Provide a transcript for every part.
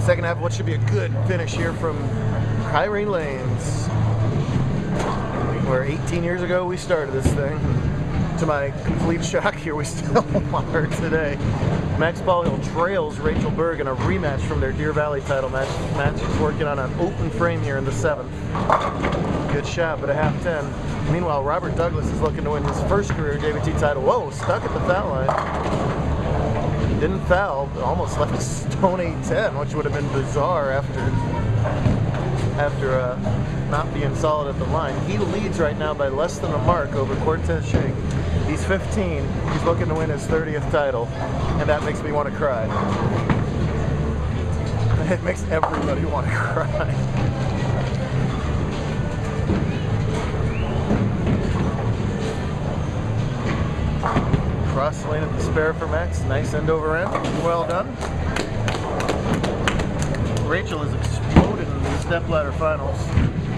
Second half, what should be a good finish here from Kyrene Lanes, where 18 years ago we started this thing. To my complete shock, here we still are today. Max Polhill trails Rachael Berg in a rematch from their Deer Valley title match. He's working on an open frame here in the 7th. Good shot, but a half 10. Meanwhile, Robert Douglas is looking to win his first career JBT title. Whoa, stuck at the foul line. Didn't foul, but almost left a stone 8-10, which would have been bizarre after not being solid at the line. He leads right now by less than a mark over Cortez Schenck. He's 15. He's looking to win his 30th title, and that makes me want to cry. It makes everybody want to cry. Cross lane at the spare for Max. Nice end over end. Well done. Rachael has exploded in the stepladder finals,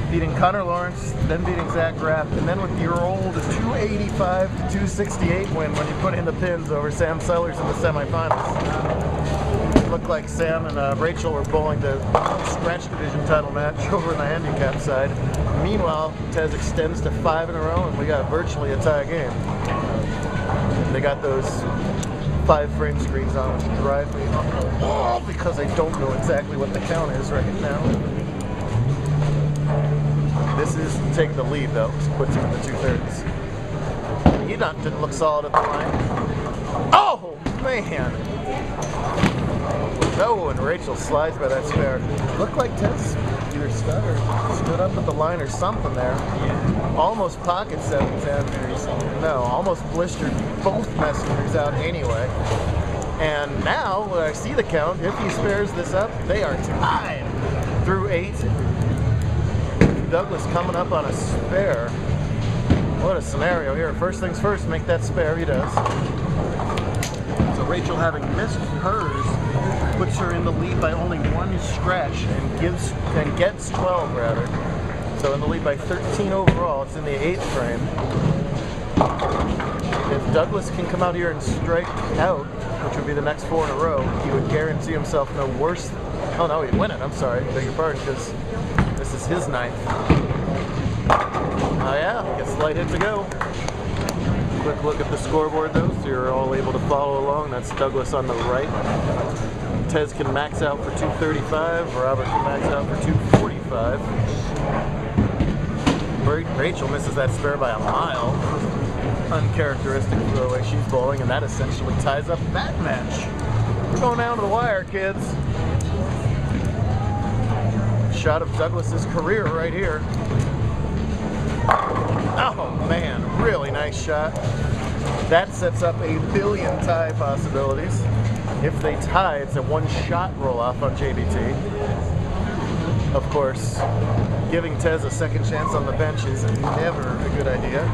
beating Connor Lawrence, then beating Zach Rapp, and then with your old 285 to 268 win when you put in the pins over Sam Sellers in the semifinals. It looked like Sam and Rachael were bowling the scratch division title match over in the handicap side. Meanwhile, Tez extends to 5 in a row, and we got virtually a tie game. They got those 5 frame screens on, which drive me up because I don't know exactly what the count is right now. This is take the lead though, puts him in the 2/3. He didn't look solid at the line. Oh man! Oh, and Rachael slides by that spare. Looked like Tess either stood up at the line or something there. Yeah. Almost pocket 7-10. No, almost blistered both messengers out anyway. And now, when I see the count, if he spares this up, they are tied through 8. Douglas coming up on a spare. What a scenario here. First things first, make that spare. He does. So Rachael, having missed hers, puts her in the lead by only 1 scratch and gets 12 rather. So in the lead by 13 overall. It's in the 8th frame. If Douglas can come out here and strike out, which would be the next 4 in a row, he would guarantee himself no worse. Oh no, he'd win it. I'm sorry, beg your pardon, because this is his 9th. Oh yeah, gets the light hit to go. Quick look at the scoreboard though, so you're all able to follow along. That's Douglas on the right. Tez can max out for 235. Robert can max out for 245. Rachael misses that spare by a mile. Uncharacteristic for the way she's bowling, and that essentially ties up that match. We're going down to the wire, kids. Shot of Douglas's career right here. Oh man, really nice shot. That sets up a billion tie possibilities. If they tie, it's a 1-shot roll-off on JBT. Of course, giving Tez a second chance on the bench is never a good idea.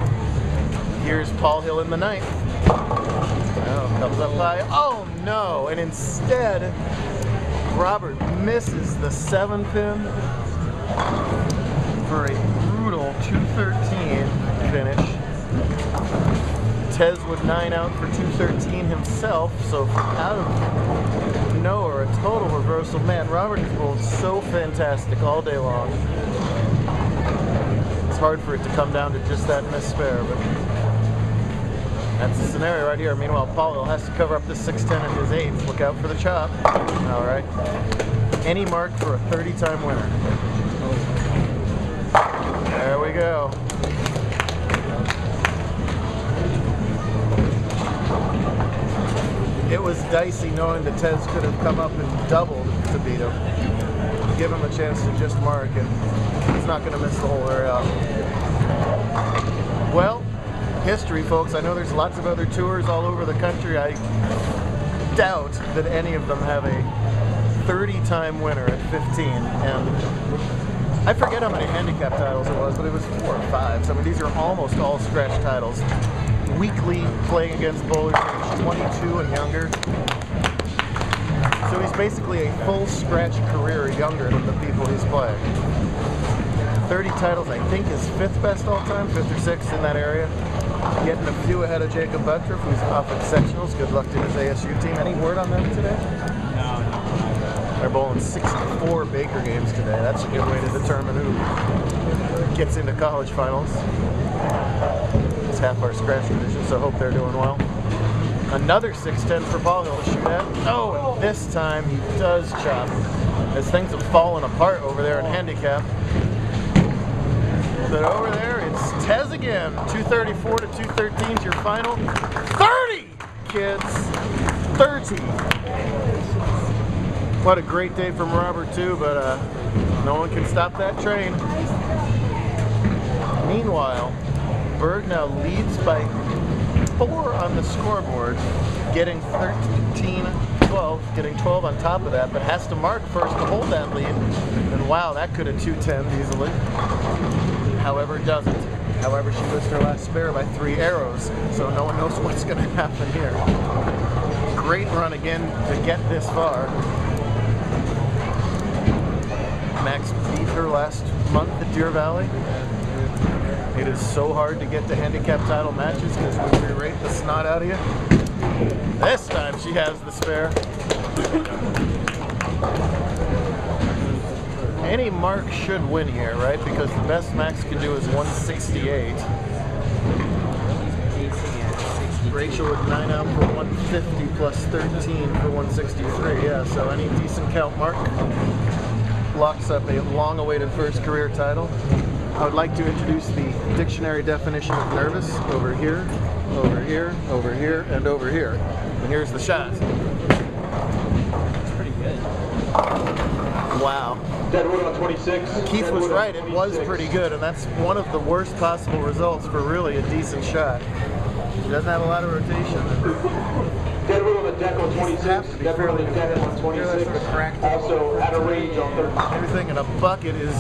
Here's Polhill in the 9th. Oh, comes up high. Oh no! And instead, Robert misses the 7-pin for a brutal 213 finish. Tez would 9 out for 213 himself, so out of nowhere, a total reversal. Man, Robert has bowled so fantastic all day long. It's hard for it to come down to just that missed spare, but that's the scenario right here. Meanwhile, Polhill has to cover up this 610 in his 8th. Look out for the chop. All right. Any mark for a 30-time winner. There we go. It was dicey knowing that Tez could have come up and doubled to beat him. Give him a chance to just mark, and he's not going to miss the whole area out. Well, history, folks. I know there's lots of other tours all over the country. I doubt that any of them have a 30-time winner at 15. And I forget how many handicap titles it was, but it was 4 or 5. So, I mean, these are almost all scratch titles. Weekly playing against bowlers aged 22 and younger. So he's basically a full scratch career younger than the people he's playing. 30 titles, I think, is 5th best all time, 5th or 6th in that area. Getting a few ahead of Jacob Buttriff, who's off at sectionals. Good luck to his ASU team. Any word on them today? No. They're bowling 64 Baker games today. That's a good way to determine who gets into college finals. It's half our scratch division, so hope they're doing well. Another 6'10" for Polhill to shoot at. Oh, and this time he does chop. As things have fallen apart over there in handicap. But over there, it's Tez again. 234 to 213 is your final. 30, kids. 30. What a great day from Robert too, but no one can stop that train. Meanwhile, Berg now leads by 4 on the scoreboard, getting 13-12, getting 12 on top of that, but has to mark first to hold that lead. And wow, that could have 2-10'd easily. However, doesn't. However, she missed her last spare by 3 arrows, so no one knows what's going to happen here. Great run again to get this far. Max beat her last month at Deer Valley. It is so hard to get to handicap title matches because we berate the snot out of you. This time she has the spare. Any mark should win here, right? Because the best Max can do is 168. Rachael with 9 out for 150 plus 13 for 163. Yeah, so any decent count mark locks up a long-awaited first career title. I would like to introduce the dictionary definition of nervous. Over here, over here, over here, and over here. And here's the shot. That's pretty good. Wow. Deadwood on 26. Keith was right, it was pretty good, and that's one of the worst possible results for really a decent shot. He doesn't have a lot of rotation. Deadwood on the deck on 26. Deadwood on the deck on 26. Also at a range on 13. Everything in a bucket is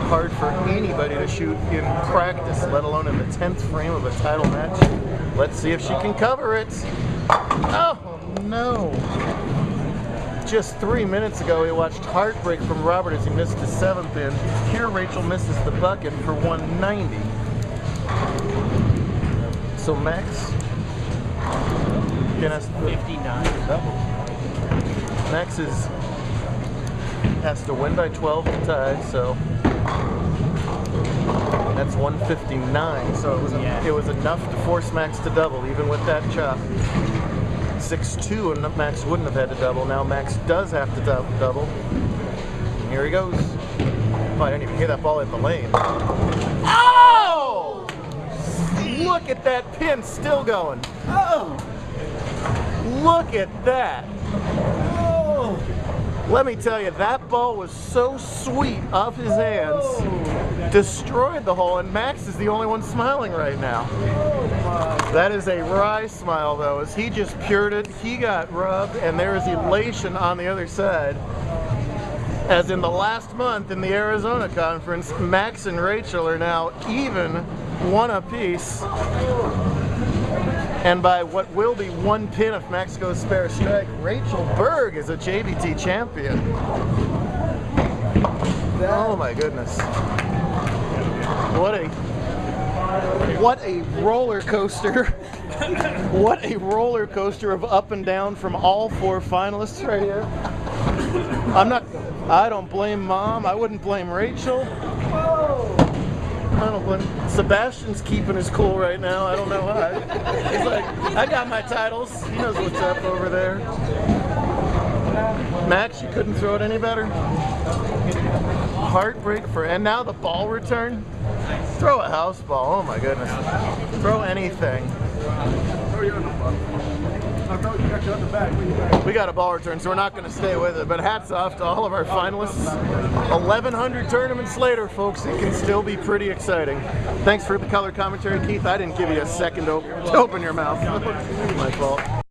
hard for anybody to shoot in practice, let alone in the 10th frame of a title match. Let's see if she can cover it. Oh no. Just 3 minutes ago, we watched heartbreak from Robert as he missed his 7th in. Here, Rachael misses the bucket for 190. So Max has 59 to double. Max has to win by 12 to tie, so that's 159. So it was enough to force Max to double, even with that chop. 6-2, and Max wouldn't have had to double. Now Max does have to double. And here he goes. Oh, I didn't even hear that ball hit the lane. Oh! Look at that pin still going. Oh! Look at that. Oh! Let me tell you, that ball was so sweet off his hands. Destroyed the hole, and Max is the only one smiling right now. That is a wry smile, though, as he just pured it. He got rubbed, and there is elation on the other side. As in the last month in the Arizona conference, Max and Rachael are now even, 1 apiece. And by what will be 1 pin if Max goes spare strike, Rachael Berg is a JBT champion. Oh my goodness. What a roller coaster. What a roller coaster of up and down from all 4 finalists right here. I don't blame Mom. I wouldn't blame Rachael. I don't blame Sebastian's keeping his cool right now. I don't know why. He's like, I got my titles. He knows what's up over there. Max, you couldn't throw it any better. Heartbreak for, and now the ball return. Throw a house ball. Oh my goodness. Throw anything. We got a ball return, so we're not going to stay with it, but hats off to all of our finalists. 1,100 tournaments later, folks, it can still be pretty exciting. Thanks for the color commentary, Keith. I didn't give you a second to open your mouth. My fault.